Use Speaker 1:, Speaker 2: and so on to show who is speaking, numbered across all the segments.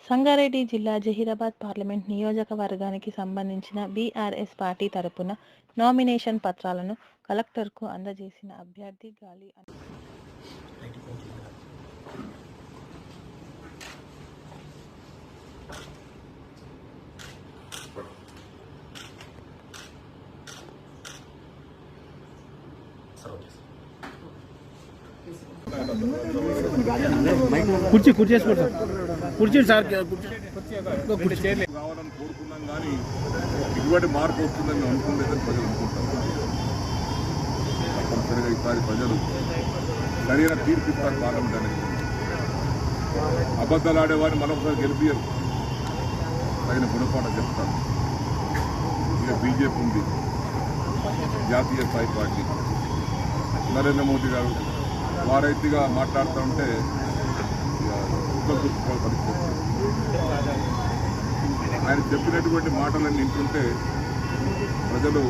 Speaker 1: సంగారెడ్డి జిల్లా జహీరాబాద్ పార్లమెంట్ నియోజకవర్గానికి సంబంధించిన బీఆర్ఎస్ పార్టీ తరపున నామినేషన్ పత్రాలను కలెక్టర్కు అందజేసిన అభ్యర్థి గాలి
Speaker 2: కుర్చీ సార్
Speaker 3: రావాలని కోరుకున్నాం కానీ ఇటువంటి మార్పు వస్తుందని మేము అనుకోలేదని ప్రజలు అనుకుంటాం. తప్పనిసరిగా ఈసారి ప్రజలు సరైన తీర్పు ఇస్తారు. పార్లమెంట్ అనేది అబద్ధాలు ఆడేవారిని మరొకసారి గెలిపియరు, తగిన గుణపాఠం చెప్తారు. ఇక బీజేపీ ఉంది, జాతీయ స్థాయి పార్టీ, నరేంద్ర మోదీ గారు వారైతీగా మాట్లాడుతూ ఉంటే ఆయన చెప్పినటువంటి మాటలన్నీ వింటుంటే ప్రజలు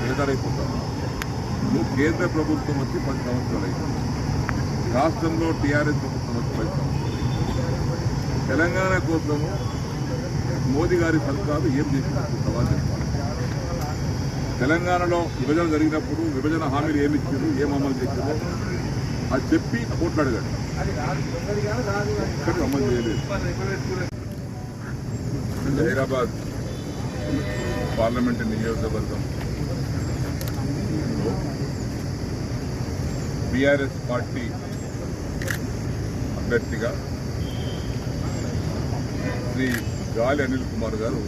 Speaker 3: బేదారైపోతారు. కేంద్ర ప్రభుత్వం వచ్చి 10 సంవత్సరాలు అయింది, రాష్ట్రంలో టీఆర్ఎస్ ప్రభుత్వం వచ్చి 10 సంవత్సరాలు. తెలంగాణ కోసము మోదీ గారి సర్కారు ఏం చేసినట్టు సవాల్ చెప్పాలి. తెలంగాణలో విభజన జరిగినప్పుడు విభజన హామీలు ఏమి ఇచ్చారు, ఏం అమలు చేశారు అది చెప్పి కోట్లు అడగండి. ఎక్కడికి అమలు చేయలేదు. జహీరాబాద్ పార్లమెంటు నియోజకవర్గం బీఆర్ఎస్ పార్టీ అభ్యర్థిగా శ్రీ గాలి అనిల్ కుమార్ గారు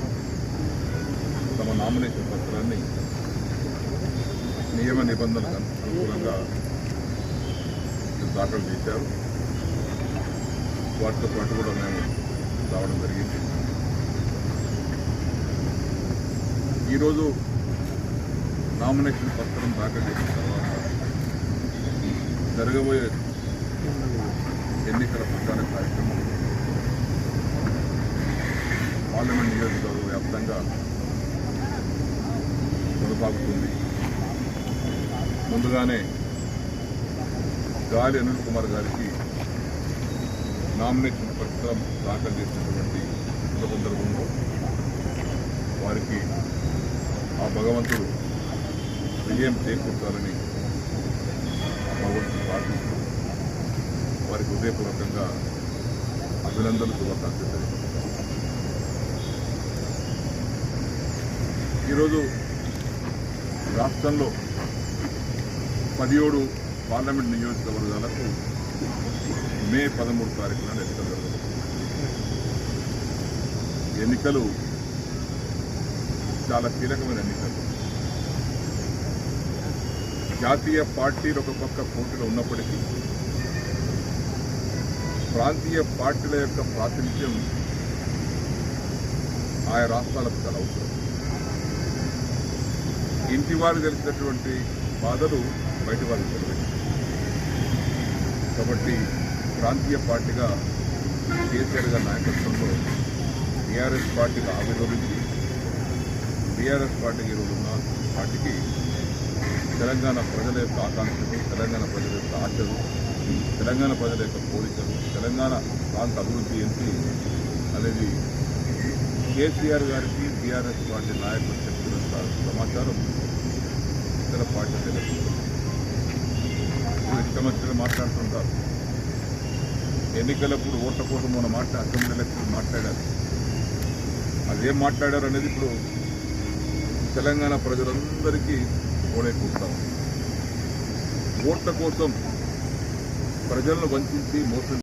Speaker 3: తమ నామినేషన్ పత్రాన్ని నియమ నిబంధనలకు అనుకూలంగా దాఖలు చేశారు. వాటితో పాటు కూడా మేము రావడం జరిగింది. ఈరోజు నామినేషన్ పత్రం దాఖలు చేసిన తర్వాత జరగబోయే ఎన్నికల ప్రచార కార్యక్రమం పార్లమెంట్ నియోజకవర్గ వ్యాప్తంగా కొనసాగుతుంది. ముందుగానే గాలి అనిల్ కుమార్ గారికి నామినేషన్ పత్రం దాఖలు చేసినటువంటి సందర్భంలో వారికి ఆ భగవంతుడు విజయం చేకూర్చాలని ఆ భగవంతుడు ప్రార్థిస్తూ వారికి హృదయపూర్వకంగా అభినందనలు శుభాకాంక్షలు తెలియజేస్తారు. ఈరోజు రాష్ట్రంలో 17 పార్లమెంట్ నియోజకవర్గాలకు మే 13 తారీఖున ఎన్నికలు జరగబోతున్నాయి. ఎన్నికలు చాలా కీలకమైన ఎన్నికలు. జాతీయ పార్టీలు ఒక పక్క పోటీలో ఉన్నప్పటికీ ప్రాంతీయ పార్టీల యొక్క ప్రాతినిధ్యం ఆయా రాష్ట్రాలకు చాలా అవసరం. ఇంటి వారు తెలిసినటువంటి బాధలు బయట వారికి తెలియదు. కాబట్టి ప్రాంతీయ పార్టీగా కేసీఆర్ గారి నాయకత్వంలో టీఆర్ఎస్ పార్టీగా ఆవిర్భవించి టీఆర్ఎస్ పార్టీకి ఈరోజు ఉన్న పార్టీకి తెలంగాణ ప్రజల యొక్క ఆకాంక్షలు, తెలంగాణ ప్రజల యొక్క ఆశలు, తెలంగాణ ప్రజల యొక్క కోరికలు, తెలంగాణ ప్రాంత అభివృద్ధి ఏంటి అనేది కేసీఆర్ గారికి టీఆర్ఎస్ పార్టీ నాయకులు చెప్తున్న సమాచారం ఇతర పార్టీ తెలుస్తుంది. ఇష్టమచ్చిగా మాట్లాడుతుంటారు. ఎన్నికలప్పుడు ఓట్ల కోసం మన అసెంబ్లీ ఎలక్షన్ మాట్లాడారు. అదేం మాట్లాడారు అనేది ఇప్పుడు తెలంగాణ ప్రజలందరికీ ఓడైపోతాం. ఓట్ల కోసం ప్రజలను వంచి మోసం